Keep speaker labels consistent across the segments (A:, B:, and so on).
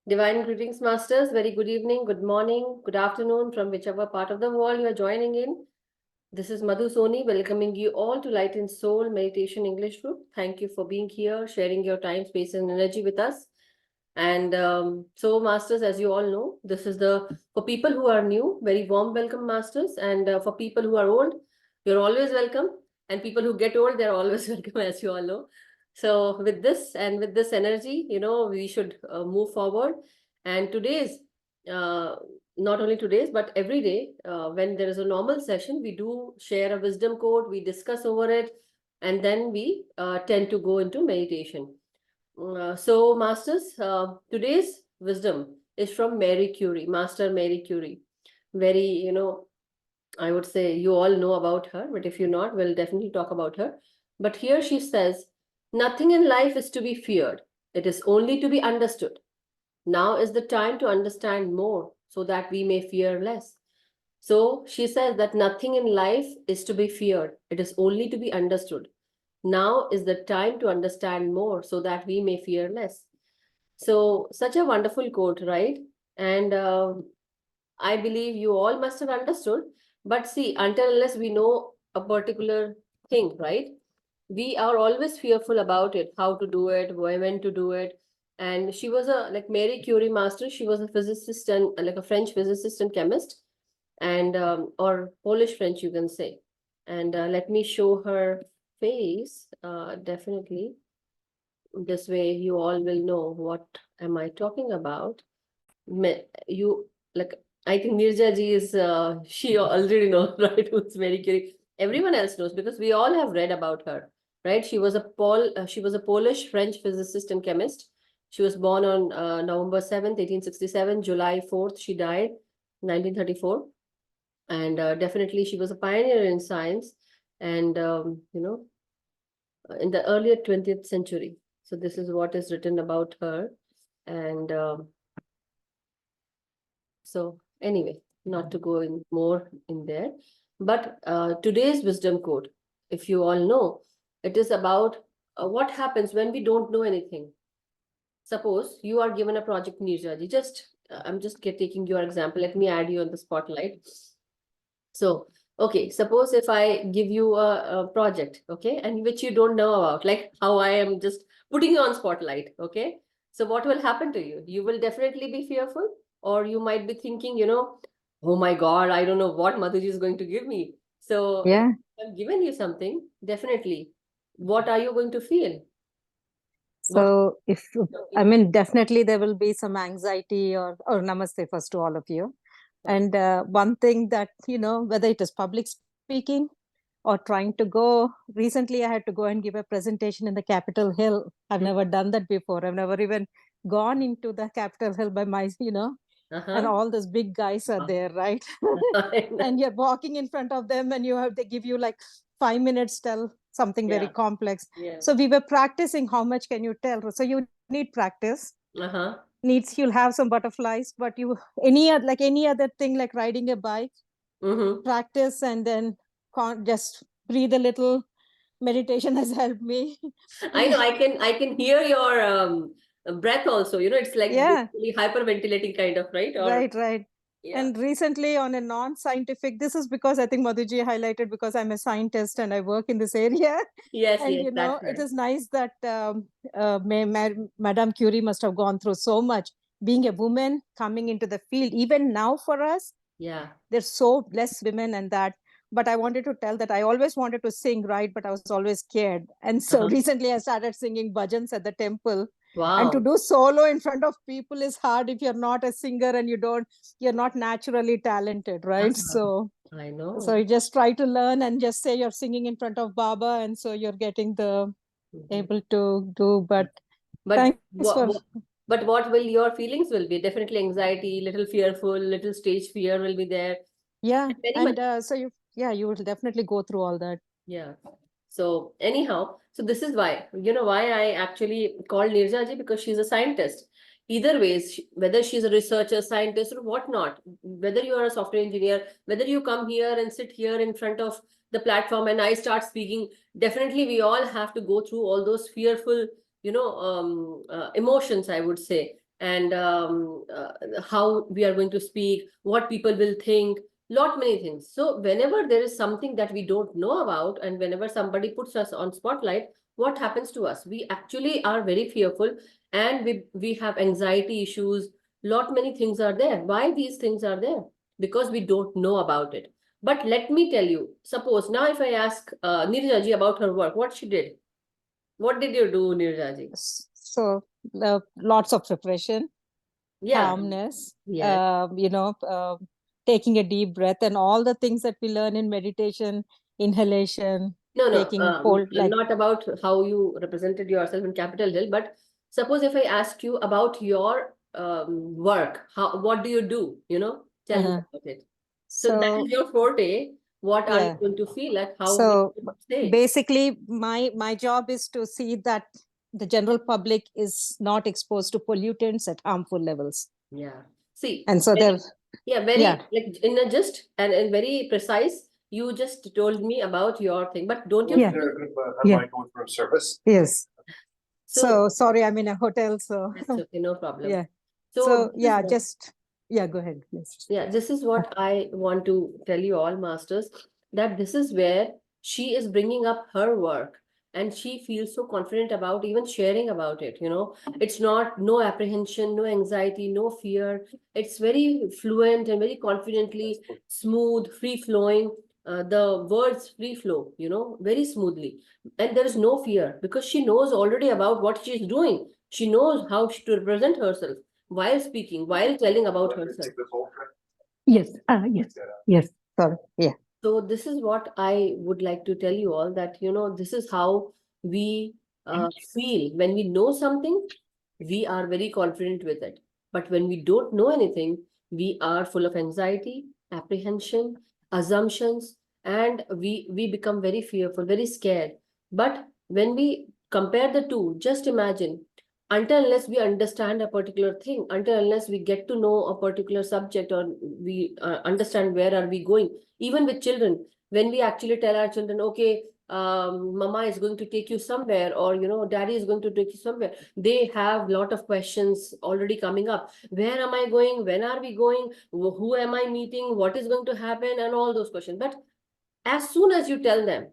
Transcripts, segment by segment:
A: Divine greetings, masters. Very good evening, good morning, good afternoon from whichever part of the world you are joining in. This is Madhu Soni welcoming you all to Light and Soul Meditation English Group. Thank you for being here, sharing your time, space, and energy with us. And so, masters, as you all know, this is for people who are new, very warm welcome, masters. And for people who are old, you're always welcome. And people who get old, they're always welcome, as you all know. So with this and with this energy, we should move forward. And today's, uh, not only today's, but every day, when there is a normal session, we do share a wisdom quote, we discuss over it, and then we tend to go into meditation. So, masters, today's wisdom is from Mary Curie, Master Mary Curie. Very, I would say you all know about her, but if you're not, we'll definitely talk about her. But here she says, nothing in life is to be feared. It is only to be understood. Now is the time to understand more so that we may fear less. So she says that nothing in life is to be feared. It is only to be understood. Now is the time to understand more so that we may fear less. So, such a wonderful quote, right? And I believe you all must have understood. But see, until unless we know a particular thing, right? We are always fearful about it, how to do it, when to do it. And she was like Mary Curie master, she was a physicist and like a French physicist and chemist, and or Polish French, you can say. And let me show her face, definitely. This way you all will know what am I talking about. You like, I think Nirja ji is she already knows, right, who's Mary Curie. Everyone else knows because we all have read about her, right? She was a Polish French physicist and chemist. She was born on November 7th, 1867. July 4th, she died, 1934. And definitely she was a pioneer in science and in the earlier 20th century. So this is what is written about her. And so anyway, not to go in more in there, but today's wisdom quote, if you all know, it is about what happens when we don't know anything. Suppose you are given a project, Nirjaji, I'm just taking your example. Let me add you on the spotlight. So, okay, suppose if I give you a project, okay, and which you don't know about, like how I am just putting you on spotlight, okay? So what will happen to you? You will definitely be fearful, or you might be thinking, oh my God, I don't know what Madhuji is going to give me. So if
B: Yeah.
A: I've given you something, definitely, what are you going to feel? What?
B: So if I mean, definitely there will be some anxiety or namaste first to all of you. And one thing that, whether it is public speaking or trying to go, recently I had to go and give a presentation in the Capitol Hill. I've never done that before. I've never even gone into the Capitol Hill by and
A: Uh-huh.
B: all those big guys are there, right? And you're walking in front of them and they give you like 5 minutes, tell something very
A: Yeah,
B: complex.
A: yeah.
B: So we were practicing how much can you tell. So you need practice.
A: Uh-huh.
B: Needs You'll have some butterflies, but like any other thing, like riding a bike,
A: Mm-hmm.
B: practice and then just breathe a little. Meditation has helped me.
A: I know I can hear your breath also. It's like
B: Yeah.
A: basically hyperventilating kind of, right? Or
B: Right, right.
A: yeah.
B: And recently on a non-scientific, this is because I think Madhuji highlighted because I'm a scientist and I work in this area.
A: Yes,
B: And
A: yes, that's
B: it
A: right.
B: is nice that Madame Curie must have gone through so much. Being a woman coming into the field, even now for us,
A: Yeah.
B: there's so less women and that. But I wanted to tell that I always wanted to sing, right? But I was always scared. And so
A: Uh-huh.
B: recently I started singing bhajans at the temple. And to
A: Wow.
B: do solo in front of people is hard if you're not a singer and you're not naturally talented, right?
A: Uh-huh.
B: So
A: I
B: you
A: know.
B: just try to learn and just say you're singing in front of Baba, and so you're getting the
A: Mhm.
B: able to do. But
A: But
B: thanks
A: what,
B: for
A: what but what will your feelings will be? Definitely anxiety, little fearful, little stage fear will be there.
B: yeah.
A: Very much.
B: And you will definitely go through all that.
A: Yeah. So anyhow, so this is why, why I actually called Nirja ji, because she's a scientist. Either ways, whether she's a researcher, scientist, or whatnot, whether you are a software engineer, whether you come here and sit here in front of the platform and I start speaking, definitely we all have to go through all those fearful, emotions, I would say. and how we are going to speak, what people will think, lot many things. So whenever there is something that we don't know about, and whenever somebody puts us on spotlight, what happens to us? We actually are very fearful, and we have anxiety issues. Lot many things are there. Why these things are there? Because we don't know about it. But let me tell you, suppose now if I ask Nirja ji about her work, what she did, what did you do, Nirja ji?
B: So lots of preparation,
A: Yeah.
B: calmness,
A: Yes.
B: taking a deep breath, and all the things that we learn in meditation, inhalation,
A: No, no,
B: taking hold, like
A: not about how you represented yourself in Capitol Hill, but suppose if I ask you about your work, what do you do? Tell me
B: uh,
A: about it. So that
B: so
A: is your forte. What are you
B: yeah.
A: going to feel like? How will
B: So
A: you say?
B: basically, my job is to see that the general public is not exposed to pollutants at harmful levels,
A: Yeah. See,
B: and so they're
A: yeah,
B: yeah.
A: very like in a just and very precise. You just told me about your thing, but don't you
B: Yeah.
A: feel
B: Yeah. Going for a service. Yes.
A: so?
B: So sorry, I'm in a hotel, so
A: That's okay, no problem.
B: yeah.
A: So
B: So
A: this is
B: yeah,
A: what
B: just yeah, go ahead, please.
A: Yeah, this is what I want to tell you all, masters, that this is where she is bringing up her work, and she feels so confident about even sharing about it. It's not no apprehension, no anxiety, no fear. It's very fluent and very confidently smooth, free flowing. The words free flow, very smoothly. And there is no fear because she knows already about what she is doing. She knows how she to represent herself while speaking, while telling about herself.
B: Yes. Yes. Yes. Sorry. Yeah.
A: So this is what I would like to tell you all, that, this is how we feel when we know something, we are very confident with it. But when we don't know anything, we are full of anxiety, apprehension, assumptions, and we become very fearful, very scared. But when we compare the two, just imagine, until unless we understand a particular thing, until unless we get to know a particular subject, or we understand where are we going, even with children, when we actually tell our children, okay, mama is going to take you somewhere, or daddy is going to take you somewhere, they have lot of questions already coming up. Where am I going? When are we going? Who am I meeting? What is going to happen? And all those questions. But as soon as you tell them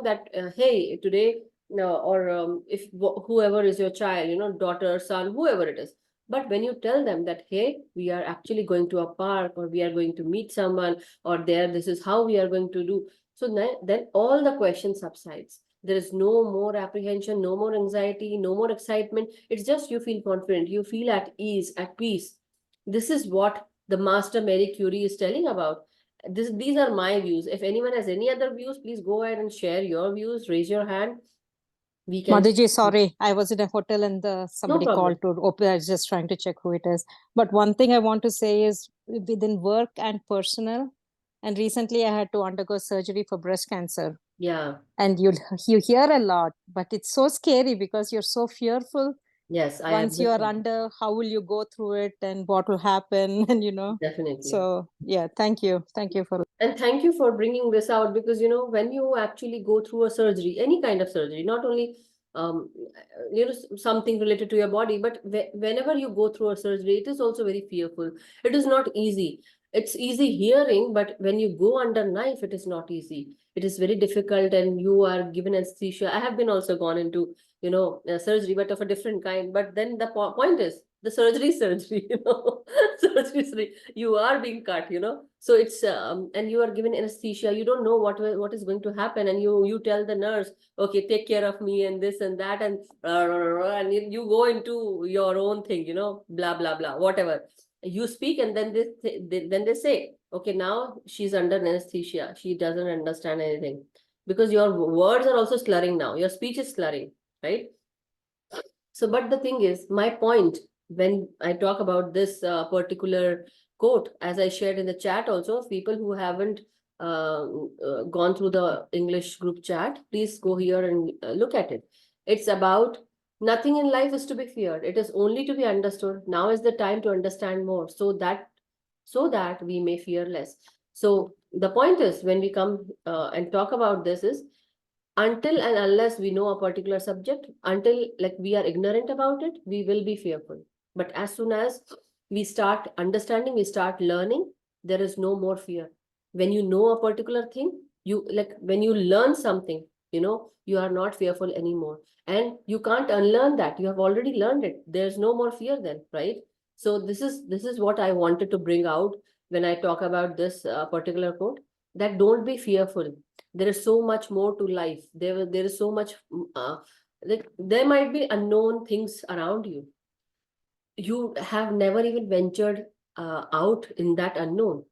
A: that, hey, today, no, or if whoever is your child, daughter, son, whoever it is, but when you tell them that, hey, we are actually going to a park, or we are going to meet someone, or there, this is how we are going to do, so then all the questions subsides. There is no more apprehension, no more anxiety, no more excitement. It's just you feel confident, you feel at ease, at peace. This is what the master Mary Curie is telling about. These are my views. If anyone has any other views, please go ahead and share your views. Raise your hand. We can.
B: Madhuji, sorry, I was in a hotel and
A: No
B: somebody
A: problem.
B: called to open. I was just trying to check who it is. But one thing I want to say is within work and personal, and recently I had to undergo surgery for breast cancer.
A: Yeah.
B: And you hear a lot, but it's so scary because you're so fearful.
A: Yes, I
B: Once you are
A: understand.
B: under, how will you go through it and what will happen? And
A: Definitely.
B: so yeah, thank you. Thank you for
A: And thank you for bringing this out, because when you actually go through a surgery, any kind of surgery, not only um something related to your body, but whenever you go through a surgery, it is also very fearful. It is not easy. It's easy hearing, but when you go under knife, it is not easy. It is very difficult, and you are given anesthesia. I have been also gone into surgery, but of a different kind. But then the point is, the surgery is surgery. Surgery is you are being cut. So it's and you are given anesthesia. You don't know what is going to happen, and you tell the nurse, okay, take care of me, and this and that, and you go into your own thing, blah blah blah, whatever you speak, and then they say, okay, now she's under anesthesia, she doesn't understand anything, because your words are also slurring now, your speech is slurring, right? So, but the thing is, my point when I talk about this particular quote, as I shared in the chat also, people who haven't gone through the English group chat, please go here and look at it. It's about nothing in life is to be feared. It is only to be understood. Now is the time to understand more, so that we may fear less. So the point is, when we come and talk about this is, until and unless we know a particular subject, until like we are ignorant about it, we will be fearful. But as soon as we start understanding, we start learning, there is no more fear. When you know a particular thing, you like when you learn something, you are not fearful anymore. And you can't unlearn that. You have already learned it. There's no more fear then, right? So this is what I wanted to bring out when I talk about this particular quote, that don't be fearful. There is so much more to life. There is so much like there might be unknown things around you. You have never even ventured out in that unknown,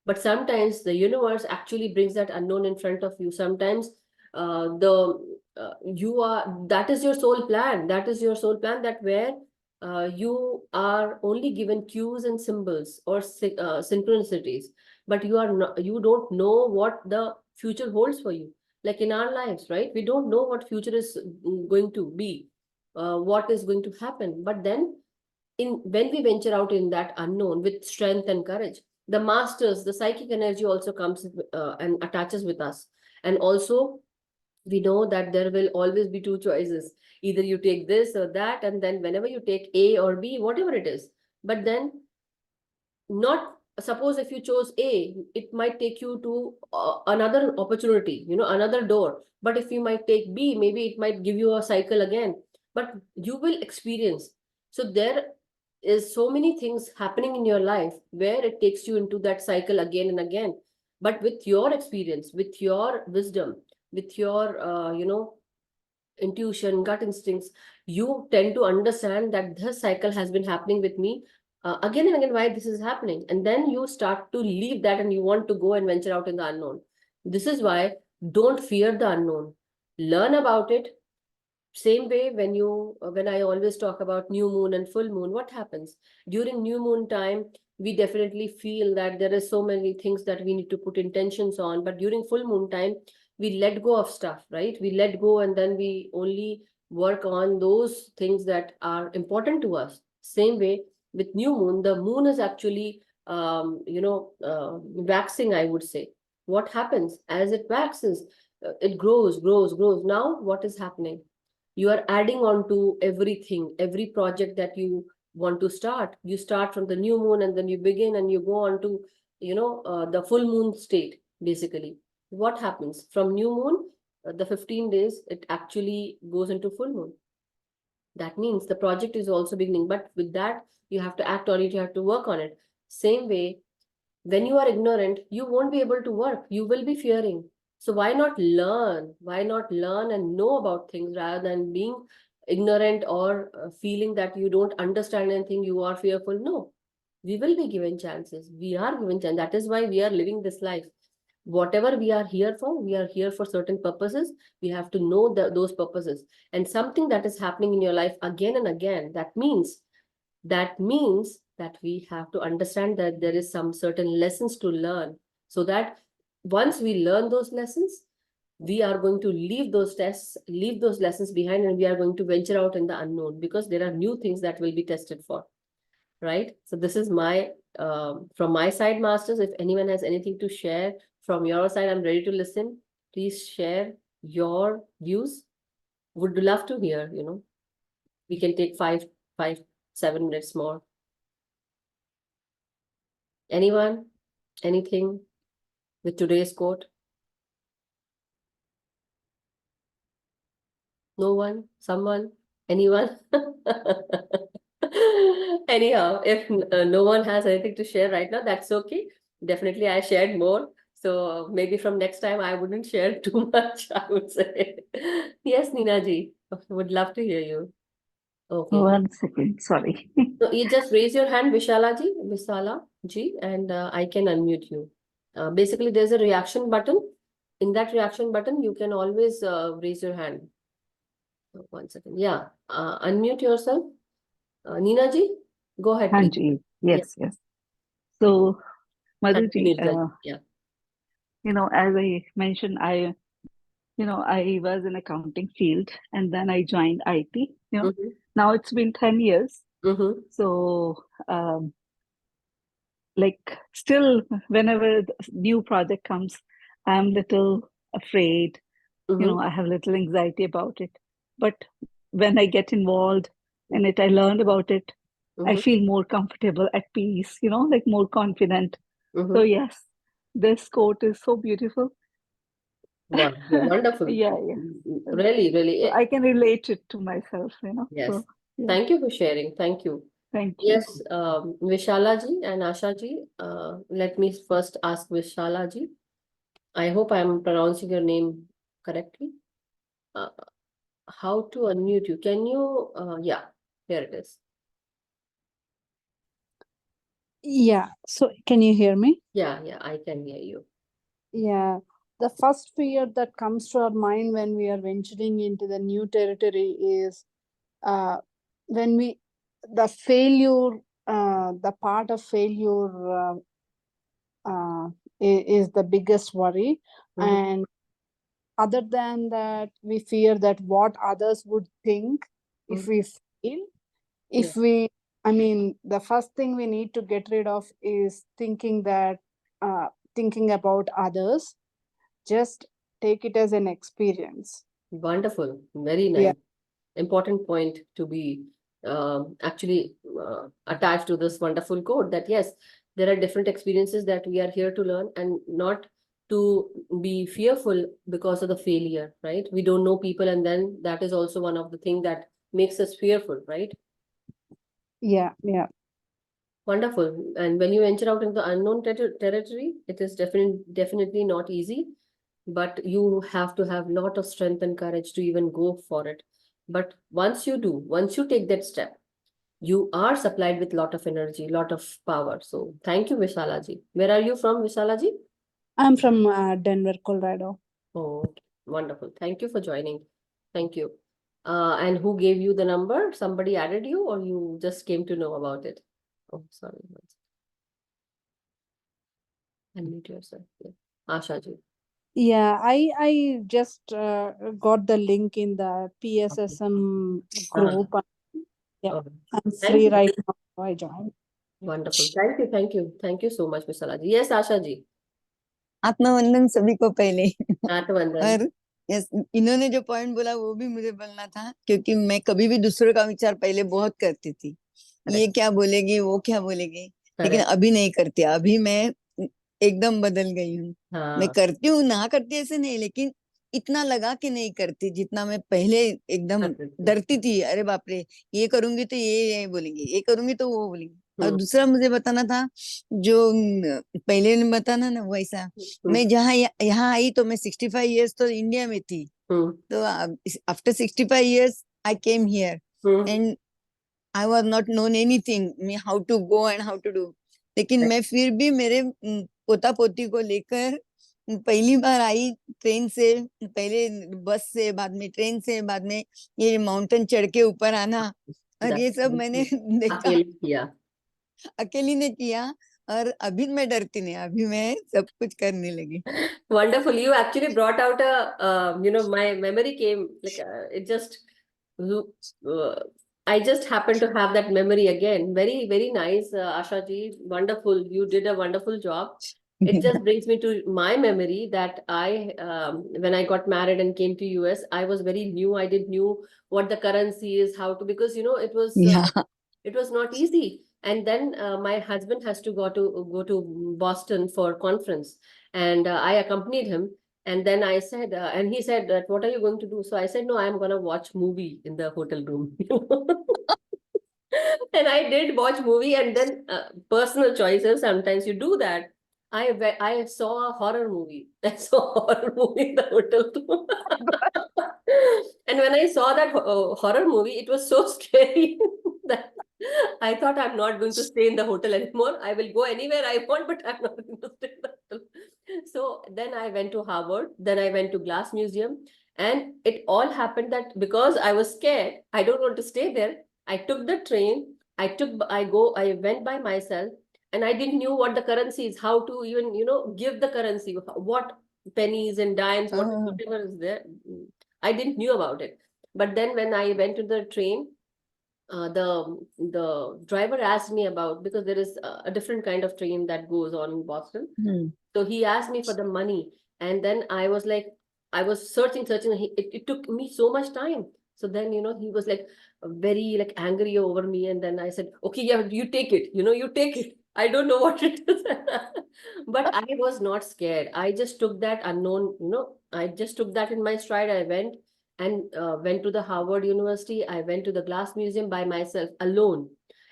A: but sometimes the universe actually brings that unknown in front of you. Sometimes the you are that is your soul plan. That is your soul plan, that where you are only given cues and symbols or synchronicities, but you don't know what the future holds for you. Like in our lives, right? We don't know what future is going to be, what is going to happen. But then in when we venture out in that unknown with strength and courage, the masters, the psychic energy also comes and attaches with us. And also we know that there will always be two choices: either you take this or that, and then whenever you take A or B, whatever it is, but then not, suppose if you chose A, it might take you to another opportunity, another door. But if you might take B, maybe it might give you a cycle again, but you will experience. So there is so many things happening in your life where it takes you into that cycle again and again. But with your experience, with your wisdom, with your intuition, gut instincts, you tend to understand that this cycle has been happening with me again and again, why this is happening. And then you start to leave that and you want to go and venture out in the unknown. This is why don't fear the unknown. Learn about it. Same way when I always talk about new moon and full moon, what happens during new moon time? We definitely feel that there is so many things that we need to put intentions on, but during full moon time we let go of stuff, right? We let go, and then we only work on those things that are important to us. Same way with new moon, the moon is actually waxing, I would say. What happens as it waxes? It grows. Now what is happening? You are adding on to everything, every project that you want to start. You start from the new moon, and then you begin and you go on to the full moon state. Basically, what happens from new moon, the 15 days, it actually goes into full moon. That means the project is also beginning, but with that you have to act on it, you have to work on it. Same way, when you are ignorant, you won't be able to work. You will be fearing. So why not learn? Why not learn and know about things rather than being ignorant or feeling that you don't understand anything, you are fearful? No, we will be given chances. We are given chances. That is why we are living this life. Whatever we are here for certain purposes. We have to know those purposes. And something that is happening in your life again and again, that means that we have to understand that there is some certain lessons to learn, so that once we learn those lessons, we are going to leave those tests, leave those lessons behind, and we are going to venture out in the unknown, because there are new things that will be tested for, right? So this is my from my side, masters. If anyone has anything to share from your side, I'm ready to listen. Please share your views. Would love to hear. We can take 7 minutes more. Anyone? Anything with today's quote? No one? Someone? Anyone? Anyhow, if no one has anything to share right now, that's okay. Definitely, I shared more. So maybe from next time, I wouldn't share too much, I would say. Yes, Neena ji, would love to hear you. Okay.
C: 1 second, sorry.
A: So you just raise your hand, Visala ji, and I can unmute you. Basically, there's a reaction button. In that reaction button, you can always raise your hand. 1 second. Yeah. Unmute yourself. Neena ji, go ahead, please.
C: Hanji,
A: Yeah.
C: yes. So, Madhu ji,
A: Nirjal. Yeah.
C: as I mentioned, I was in accounting field and then I joined IT.
A: Mm-hmm.
C: Now it's been 10 years.
A: Mm-hmm.
C: So, still, whenever the new project comes, I'm little afraid
A: Mm-hmm.
C: I have little anxiety about it. But when I get involved in it, I learned about it. I
A: Mm-hmm.
C: feel more comfortable, at peace, like more confident. So
A: Mm-hmm.
C: yes, this quote is so beautiful.
A: Wow, yeah, wonderful.
C: Yeah, yeah.
A: Really, really.
C: So I can relate it to myself.
A: Yes.
C: So yeah,
A: Thank you for sharing. Thank you.
C: thank you.
A: Yes, Vishala ji and Asha ji. Let me first ask Vishala ji. I hope I am pronouncing your name correctly. Uh, how to unmute you? Can you? Yeah, here it is.
D: Yeah, so can you hear me?
A: Yeah, yeah, I can hear you.
D: Yeah, the first fear that comes to our mind when we are venturing into the new territory is uh, when the failure, the part of failure is the biggest worry.
A: Mm-hmm.
D: And other than that, we fear that what others would think if
A: Mm-hmm.
D: we fail.
A: Yeah,
D: If we, I mean, the first thing we need to get rid of is thinking about others. Just take it as an experience.
A: wonderful. Very
D: Yeah.
A: nice. Important point to be actually attached to this wonderful quote that yes, there are different experiences that we are here to learn and not to be fearful because of the failure, right? We don't know people, and then that is also one of the things that makes us fearful, right?
D: Yeah, yeah.
A: Wonderful. And when you venture out into the unknown territory, it is definitely not easy, but you have to have lot of strength and courage to even go for it. But once you take that step, you are supplied with lot of energy, lot of power. So thank you, Vishalaji. Where are you from, Vishalaji?
D: I'm from Denver, Colorado.
A: Oh, okay. Wonderful. Thank you for joining. Thank you. And who gave you the number? Somebody added you, or you just came to know about it? Oh, sorry. Unmute yourself. Yeah. Asha ji.
D: Yeah, I just got the link in the
A: Okay.
D: PSSM
A: Uh-huh.
D: group. Yeah,
A: Okay.
D: I'm
A: Thank
D: free
A: you.
D: right now. So I joined.
A: Wonderful. Thank you. Thank you. Thank you so much, Miss Salaji. Yes, Asha ji.
E: आत्मवंदन सभी को पहले
A: Atvandan.
E: और yes इन्होंने जो point बोला वो भी मुझे बोलना था क्योंकि मैं कभी भी दूसरों का विचार पहले बहुत करती थी ये
A: Correct.
E: क्या बोलेगी वो क्या बोलेगी लेकिन
A: Correct.
E: अभी नहीं करती अभी मैं एकदम बदल गई हूँ मैं
A: हाँ.
E: करती हूँ ना करती ऐसे नहीं लेकिन इतना लगा कि नहीं करती जितना मैं पहले एकदम डरती थी अरे बाप रे ये करूंगी तो ये बोलेंगे ये करूंगी तो वो बोलेंगे और दूसरा मुझे बताना था जो पहले ने बताना ना वैसा मैं जहाँ यहाँ आई तो मैं 65 years तो इंडिया में थी तो after 65 years I came here and I was not known anything me how to go and how to do लेकिन मैं फिर भी मेरे पोता पोती को लेकर पहली बार आई ट्रेन से पहले बस से बाद में ट्रेन से बाद में ये माउंटेन चढ़ के ऊपर आना और ये सब मैंने देखा
A: अकेले किया.
E: अकेली ने किया और अभी मैं डरती नहीं अभी मैं सब कुछ करने लगी
A: Wonderful. You actually brought out my memory came like it just, uh, I just happened to have that memory again. Very, very nice, Asha ji. Wonderful. You did a wonderful job. It just brings me to my memory that when I got married and came to US, I was very new. I didn't knew what the currency is, how to, because,
E: yeah
A: it was not easy. And then my husband has to go to Boston for conference, and I accompanied him. And then I said, and he said, that, "What are you going to do?" So I said, "No, I'm gonna watch movie in the hotel room." And I did watch movie, and then personal choices. Sometimes you do that. I saw a horror movie. I saw a horror movie in the hotel room. And when I saw that horror movie, it was so scary that I thought I'm not going to stay in the hotel anymore. I will go anywhere I want, but I'm not going to stay in the hotel. So then I went to Harvard. Then I went to Glass Museum, and it all happened that because I was scared, I don't want to stay there. I took the train. I went by myself, and I didn't knew what the currency is, how to even, give the currency, what pennies and dimes, whatever is there. I didn't knew about it. But then when I went to the train, the driver asked me about, because there is a different kind of train that goes on in Boston. So he asked me for the money, and then I was like, I was searching, and it took me so much time. So then, he was like very like angry over me. And then I said, okay, yeah, you take it, you take it. I don't know what it is. But I was not scared. I just took that unknown, I just took that in my stride. I went and went to the Harvard University. I went to the Glass Museum by myself, alone.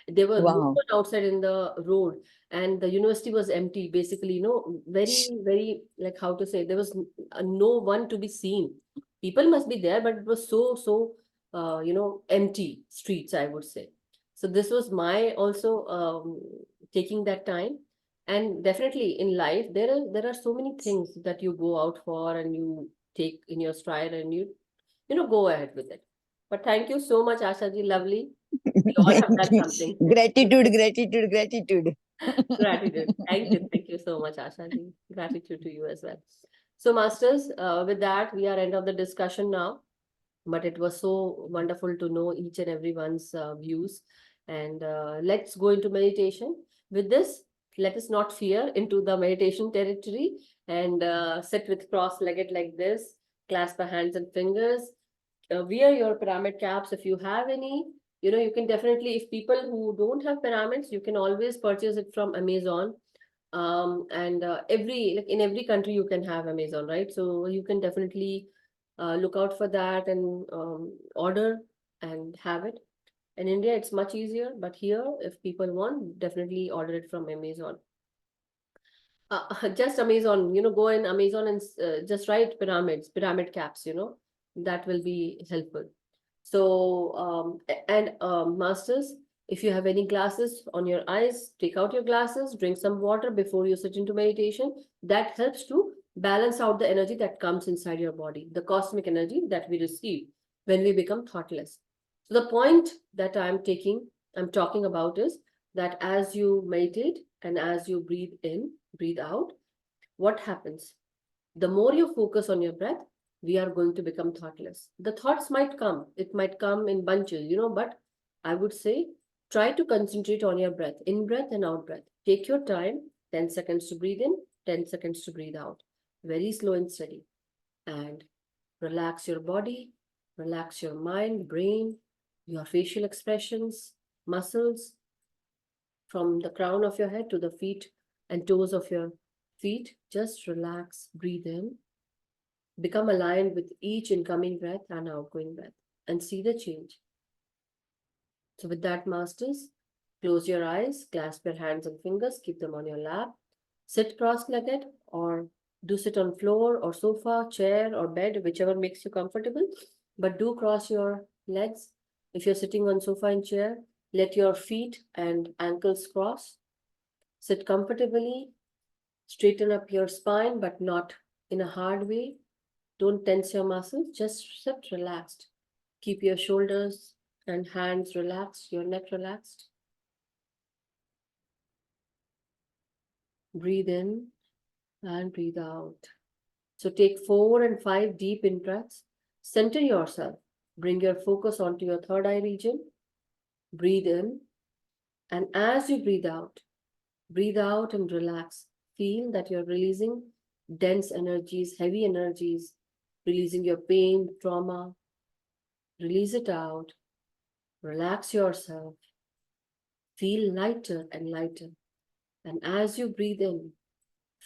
A: There were no
E: Wow.
A: one outside in the road, and the university was empty, basically, very, very, like, how to say, there was no one to be seen. People must be there, but it was so empty streets, I would say. So this was my also taking that time. And definitely in life, there are so many things that you go out for and you take in your stride, and you go ahead with it. But thank you so much, Asha ji. Lovely. We all have done something.
E: Gratitude, gratitude, gratitude.
A: Gratitude. Thank you. Thank you so much, Asha ji. Gratitude to you as well. So, Masters, with that, we are end of the discussion now. But it was so wonderful to know each and everyone's views. And let's go into meditation. With this, let us not fear into the meditation territory, and sit with cross-legged like this, clasp our hands and fingers, wear your pyramid caps if you have any. You can definitely, if people who don't have pyramids, you can always purchase it from Amazon. And every, like, in every country you can have Amazon, right? So you can definitely look out for that and order and have it. In India, it's much easier, but here, if people want, definitely order it from Amazon. Just Amazon, go in Amazon and just write pyramids, pyramid caps, that will be helpful. So, and Masters, if you have any glasses on your eyes, take out your glasses, drink some water before you sit into meditation. That helps to balance out the energy that comes inside your body, the cosmic energy that we receive when we become thoughtless. So the point that I'm talking about is that as you meditate and as you breathe in, breathe out, what happens? The more you focus on your breath, we are going to become thoughtless. The thoughts might come, it might come in bunches, but I would say try to concentrate on your breath, in breath and out breath. Take your time, 10 seconds to breathe in, 10 seconds to breathe out. Very slow and steady. And relax your body, relax your mind, brain, your facial expressions, muscles, from the crown of your head to the feet and toes of your feet. Just relax, breathe in, become aligned with each incoming breath and outgoing breath, and see the change. So with that, Masters, close your eyes, clasp your hands and fingers, keep them on your lap, sit cross-legged, or do sit on floor or sofa, chair or bed, whichever makes you comfortable. But do cross your legs. If you're sitting on sofa and chair, let your feet and ankles cross. Sit comfortably, straighten up your spine, but not in a hard way. Don't tense your muscles, just sit relaxed. Keep your shoulders and hands relaxed, your neck relaxed. Breathe in and breathe out. So take 4 and 5 deep in breaths. Center yourself. Bring your focus onto your third eye region. Breathe in. And as you breathe out and relax. Feel that you're releasing dense energies, heavy energies, releasing your pain, trauma. Release it out. Relax yourself. Feel lighter and lighter. And as you breathe in,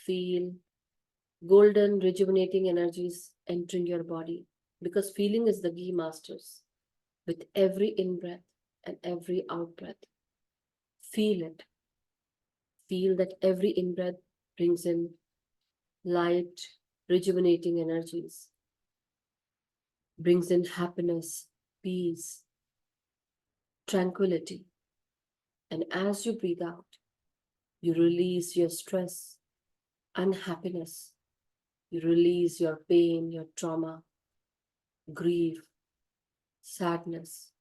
A: feel golden, rejuvenating energies entering your body. Because feeling is the key, Masters. With every in-breath and every out-breath, feel it. Feel that every in-breath brings in light, rejuvenating energies, brings in happiness, peace, tranquility. And as you breathe out, you release your stress, unhappiness. You release your pain, your trauma, grief, sadness.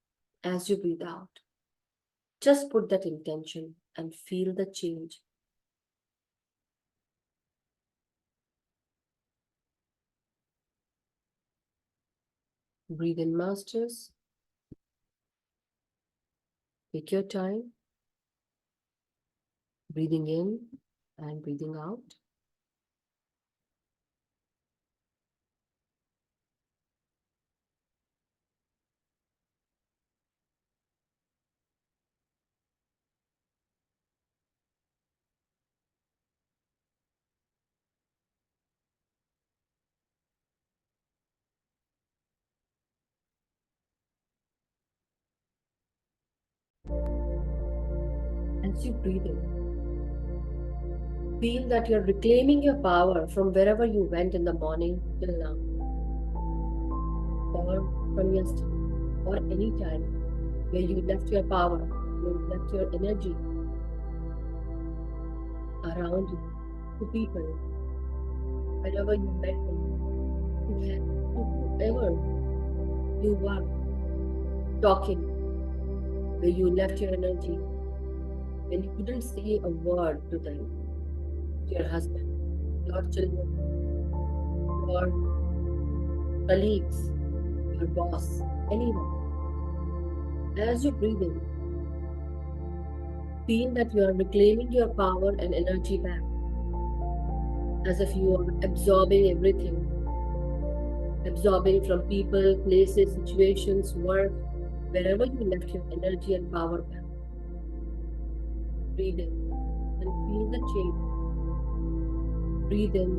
A: As you breathe out, just put that intention and feel the change. Breathe in, Masters. Take your time. Breathing in and breathing out. As you breathe in, feel that you're reclaiming your power from wherever you went in the morning till now, or from yesterday, or any time where you left your power, where you left your energy around you, to people, wherever you met them, to whoever you were talking, where you left your energy, when you couldn't say a word to them, to your husband, your children, your colleagues, your boss, anyone. As you breathe in, feel that you are reclaiming your power and energy back, as if you are absorbing everything, absorbing from people, places, situations, work, wherever you left your energy and power back. Breathe in and feel the change. Breathe in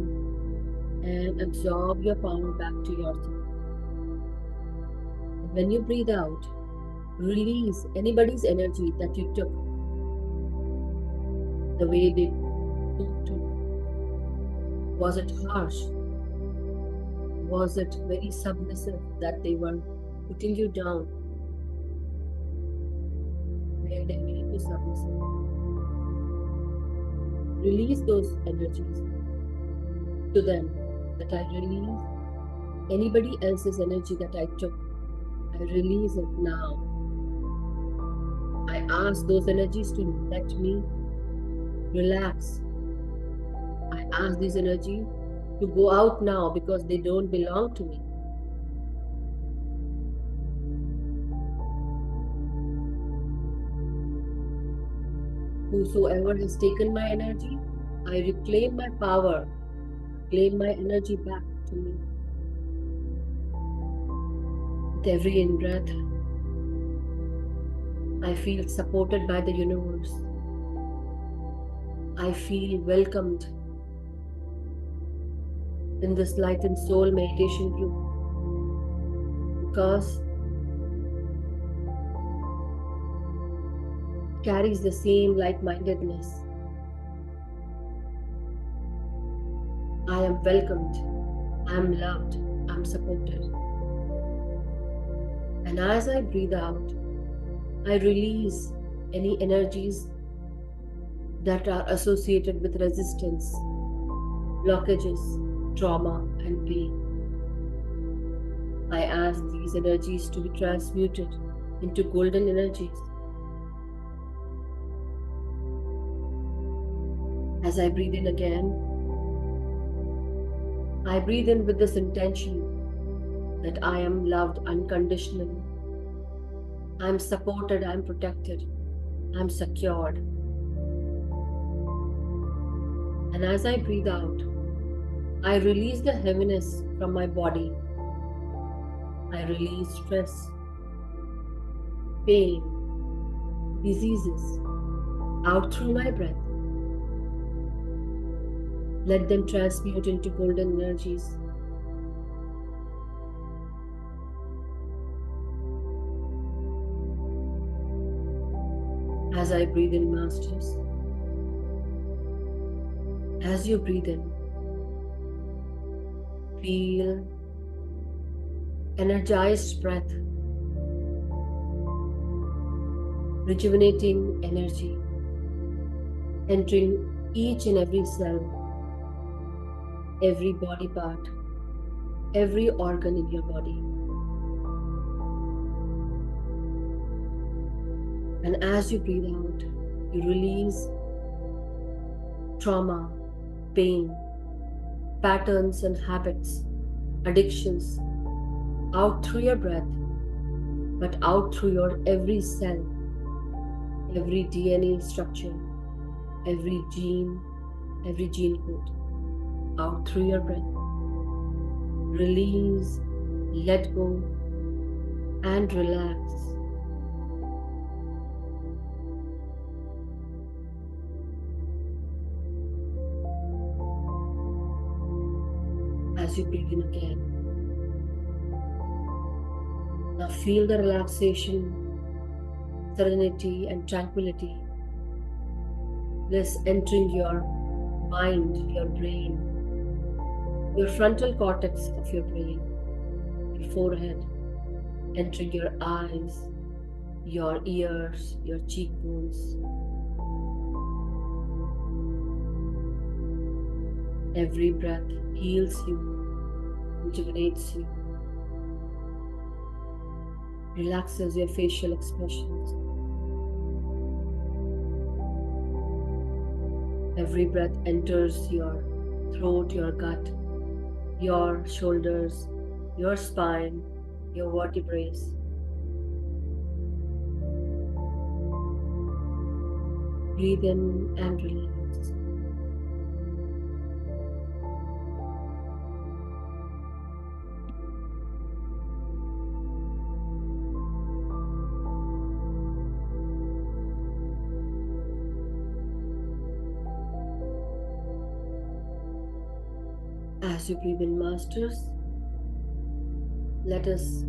A: and absorb your power back to yourself. And when you breathe out, release anybody's energy that you took, the way they spoke to you. Was it harsh? Was it very submissive that they were putting you down? Where they made you submissive? Release those energies to them, that I release anybody else's energy that I took. I release it now. I ask those energies to let me relax. I ask these energies to go out now because they don't belong to me. Whosoever has taken my energy, I reclaim my power, claim my energy back to me. With every in-breath, I feel supported by the universe. I feel welcomed in this Light and Soul meditation group, because it carries the same like-mindedness. I am welcomed, I am loved, I am supported. And as I breathe out, I release any energies that are associated with resistance, blockages, trauma, and pain. I ask these energies to be transmuted into golden energies. As I breathe in again, I breathe in with this intention that I am loved unconditionally. I am supported, I am protected, I am secured. And as I breathe out, I release the heaviness from my body. I release stress, pain, diseases out through my breath. Let them transmute into golden energies. As I breathe in, Masters, as you breathe in, feel energized breath, rejuvenating energy, entering each and every cell, every body part, every organ in your body. And as you breathe out, you release trauma, pain, patterns and habits, addictions out through your breath, but out through your every cell, every DNA structure, every gene code, out through your breath. Release, let go, and relax. As you breathe in again, now feel the relaxation, serenity, and tranquility Bliss entering your mind, your brain, your frontal cortex of your brain, your forehead, entering your eyes, your ears, your cheekbones. Every breath heals you, rejuvenates you, relaxes your facial expressions. Every breath enters your throat, your gut, your shoulders, your spine, your vertebrae. Breathe in and relax. As you breathe in, masters, let us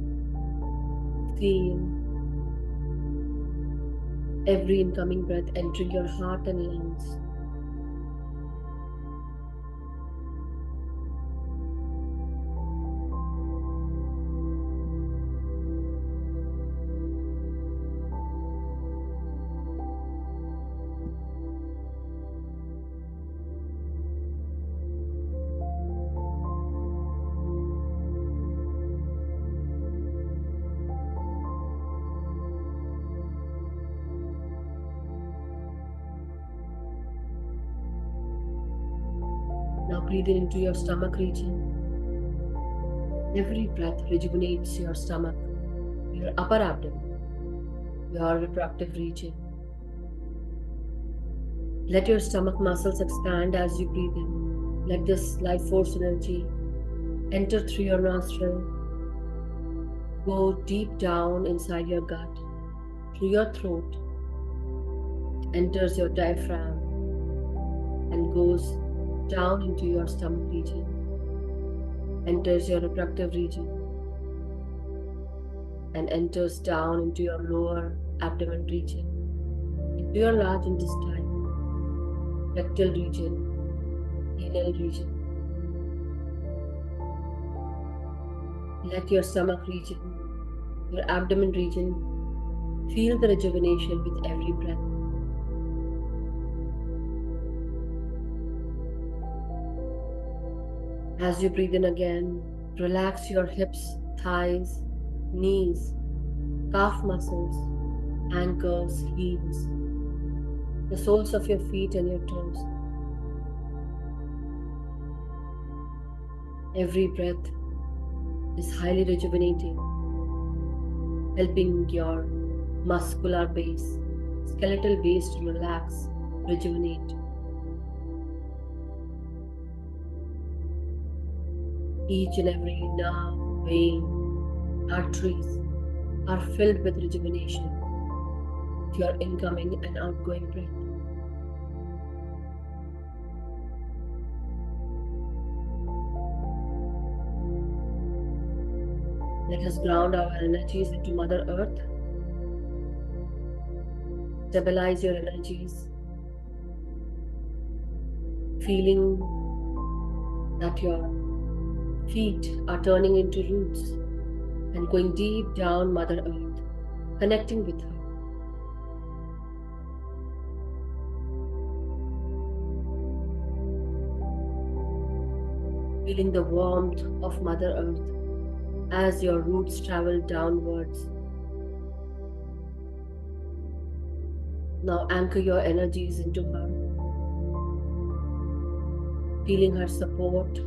A: feel every incoming breath entering your heart and lungs. Now breathe in into your stomach region. Every breath rejuvenates your stomach, your upper abdomen, your reproductive region. Let your stomach muscles expand as you breathe in. Let this life force energy enter through your nostril, go deep down inside your gut, through your throat, enters your diaphragm, and goes down into your stomach region, enters your reproductive region, and enters down into your lower abdomen region, into your large intestine, rectal region, anal region. Let your stomach region, your abdomen region, feel the rejuvenation with every breath. As you breathe in again, relax your hips, thighs, knees, calf muscles, ankles, heels, the soles of your feet and your toes. Every breath is highly rejuvenating, helping your muscular base, skeletal base to relax, rejuvenate. Each and every nerve, vein, arteries are filled with rejuvenation with your incoming and outgoing breath. Let us ground our energies into Mother Earth. Stabilize your energies, feeling that your feet are turning into roots and going deep down Mother Earth, connecting with her. Feeling the warmth of Mother Earth as your roots travel downwards. Now anchor your energies into her, feeling her support,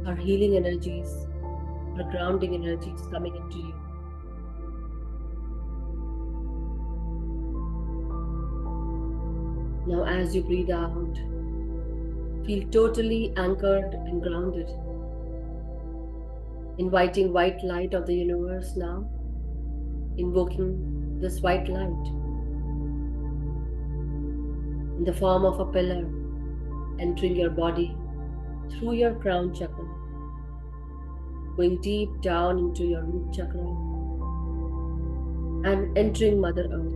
A: her healing energies, her grounding energies coming into you. Now as you breathe out, feel totally anchored and grounded. Inviting white light of the universe now, invoking this white light in the form of a pillar entering your body through your crown chakra, going deep down into your root chakra and entering Mother Earth.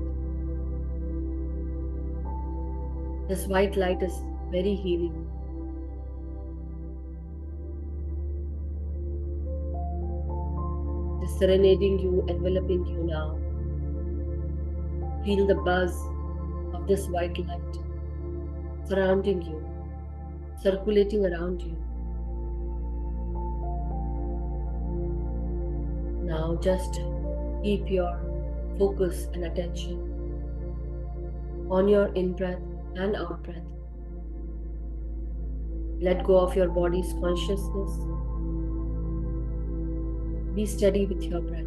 A: This white light is very healing. It is serenading you, enveloping you now. Feel the buzz of this white light surrounding you, circulating around you. Now just keep your focus and attention on your in-breath and out-breath. Let go of your body's consciousness. Be steady with your breath.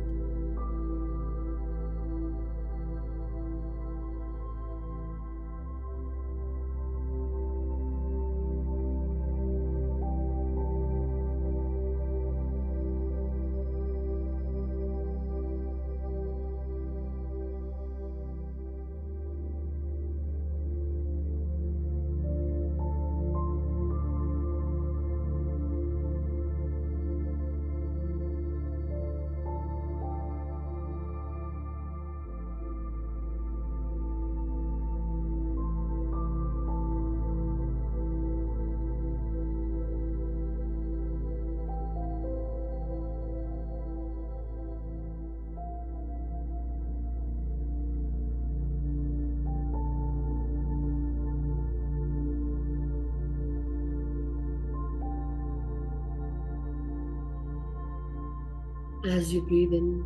A: As you breathe in,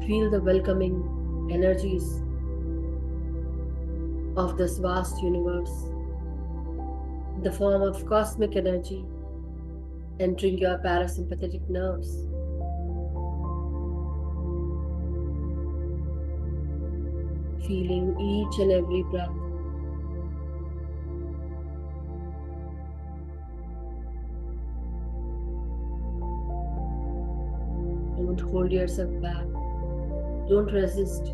A: feel the welcoming energies of this vast universe in the form of cosmic energy entering your parasympathetic nerves. Feeling each and every breath. Don't hold yourself back. Don't resist.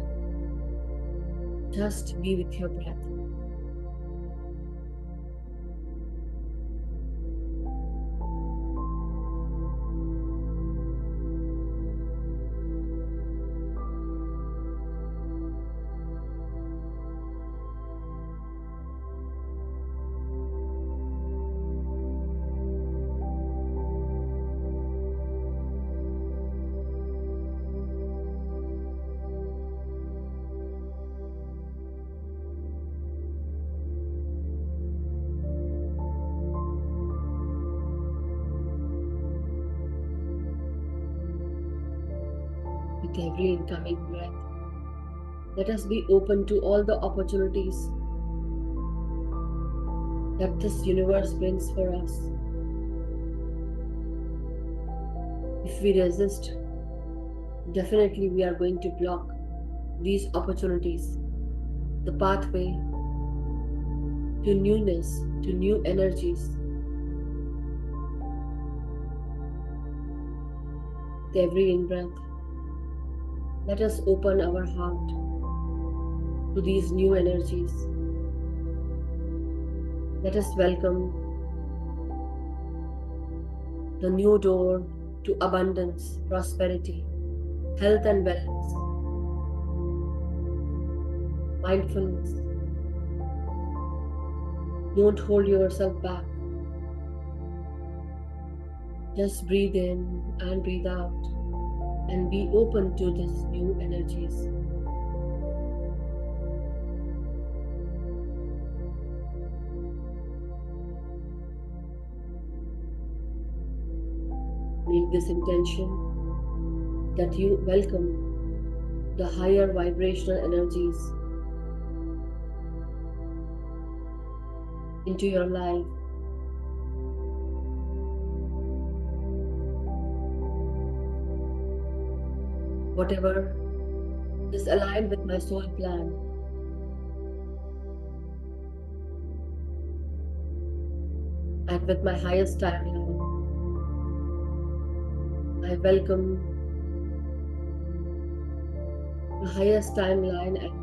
A: Just be with your breath. With every incoming breath, let us be open to all the opportunities that this universe brings for us. If we resist, definitely we are going to block these opportunities, the pathway to newness, to new energies. With every in-breath, let us open our heart to these new energies. Let us welcome the new door to abundance, prosperity, health and wellness, mindfulness. Don't hold yourself back. Just breathe in and breathe out and be open to these new energies. Make this intention that you welcome the higher vibrational energies into your life. Whatever is aligned with my soul plan, and with my highest timeline, I welcome the highest timeline and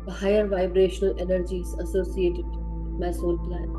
A: the higher vibrational energies associated with my soul plan.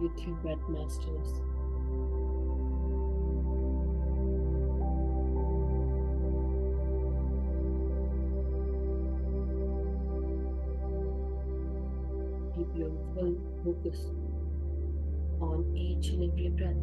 A: you three breath masters. Keep your full focus on each and every breath.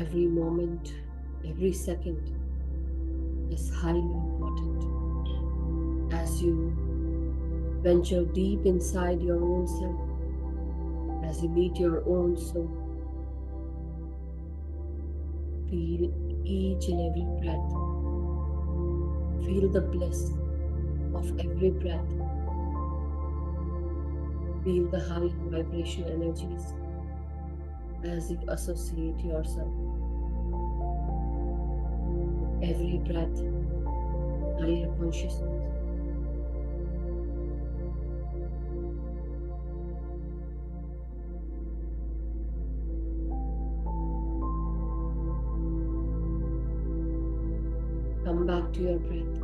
A: Every moment, every second is highly important. As you venture deep inside your own self, as you meet your own soul, feel each and every breath. Feel the bliss of every breath. Feel the higher vibration energies as you associate yourself. Every breath, higher consciousness. Come back to your breath.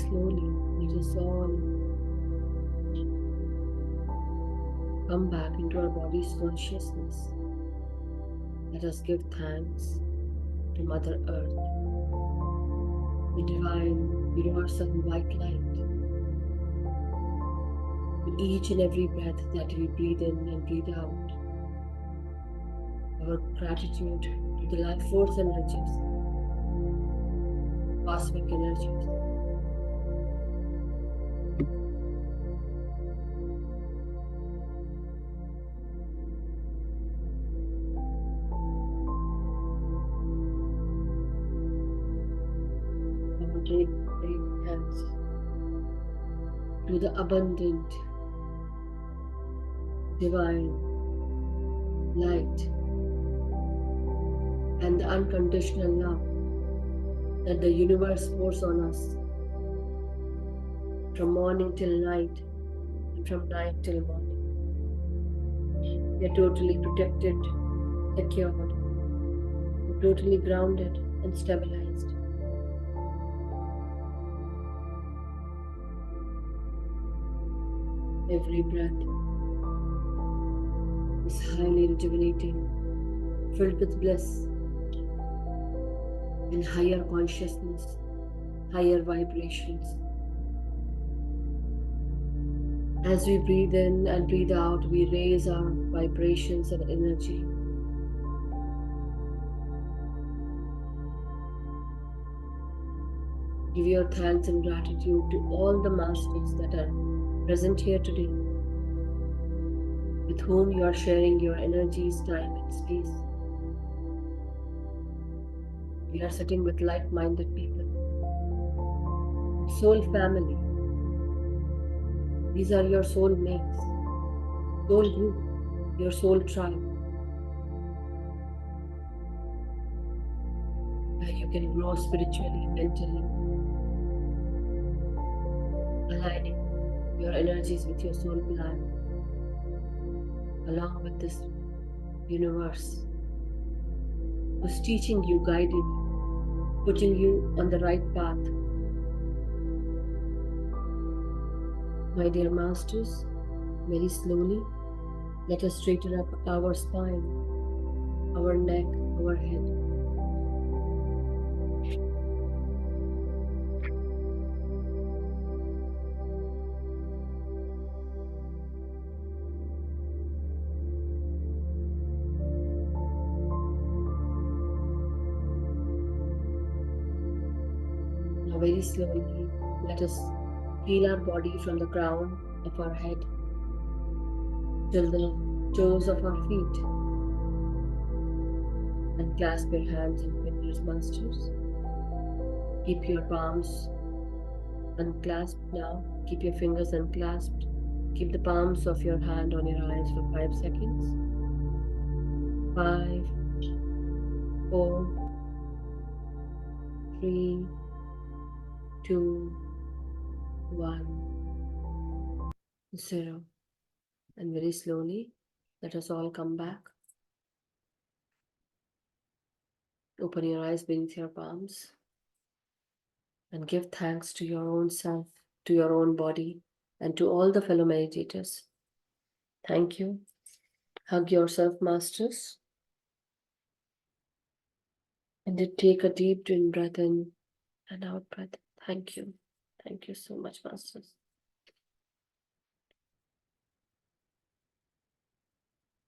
A: slowly, let us all come back into our body's consciousness. Let us give thanks to Mother Earth, the divine, universal white light, to each and every breath that we breathe in and breathe out. Our gratitude to the life force energies, cosmic energies. Our great thanks to the abundant, divine light and the unconditional love that the universe pours on us from morning till night and from night till morning. We are totally protected, secured, we're totally grounded and stabilized. Every breath is highly rejuvenating, filled with bliss and higher consciousness, higher vibrations. As we breathe in and breathe out, we raise our vibrations and energy. Give your thanks and gratitude to all the masters that are present here today, with whom you are sharing your energies, time, and space. We are sitting with like-minded people, soul family. These are your soul mates, soul group, your soul tribe, where you can grow spiritually, mentally, aligning your energies with your soul plan, along with this universe who's teaching you, guiding you, putting you on the right path. My dear masters, very slowly, let us straighten up our spine, our neck, our head. Now very slowly, let us feel our body from the crown of our head till the toes of our feet, and clasp your hands and fingers, masters. Keep your palms unclasped now. Keep your fingers unclasped. Keep the palms of your hand on your eyes for 5 seconds. 5, 4, 3, 2, 1, 0. And very slowly, let us all come back. Open your eyes beneath your palms and give thanks to your own self, to your own body, and to all the fellow meditators. Thank you. Hug yourself, masters. And then take a deep breath in and out breath. Thank you. Thank you so much, masters.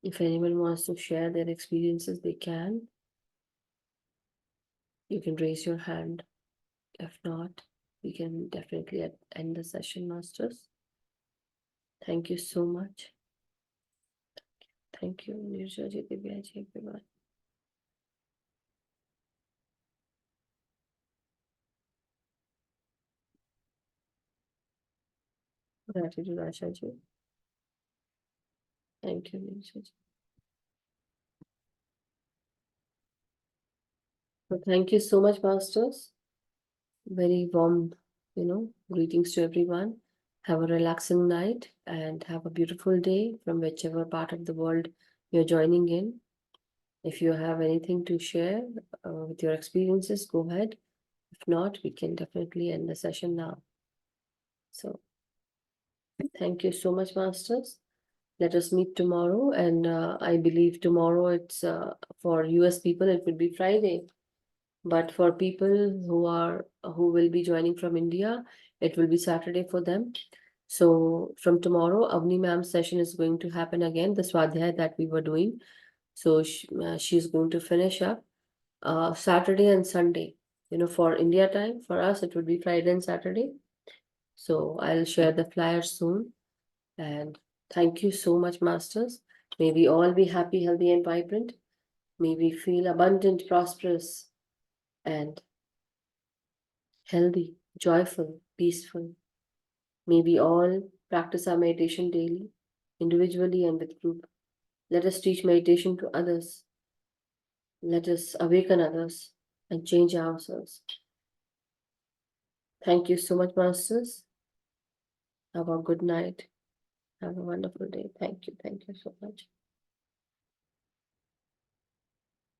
A: If anyone wants to share their experiences, they can. You can raise your hand. If not, we can definitely end the session, masters. Thank you so much. Thank you, Nirjaji, Divyaji, everyone. Gratitude, Ashaji. Thank you, Nirjaji. So thank you so much, masters. Very warm, greetings to everyone. Have a relaxing night and have a beautiful day from whichever part of the world you're joining in. If you have anything to share with your experiences, go ahead. If not, we can definitely end the session now. So thank you so much, Masters. Let us meet tomorrow. And I believe tomorrow it's for US people, it will be Friday. But for people who will be joining from India, it will be Saturday for them. So from tomorrow, Avni ma'am's session is going to happen again, the Swadhyay that we were doing. So she's going to finish up Saturday and Sunday. For India time, for us, it would be Friday and Saturday. So I'll share the flyers soon. And thank you so much, Masters. May we all be happy, healthy, and vibrant. May we feel abundant, prosperous, and healthy, joyful, peaceful. May we all practice our meditation daily, individually and with group. Let us teach meditation to others. Let us awaken others and change ourselves. Thank you so much, Masters. Have a good night. Have a wonderful day. Thank you. Thank you so much.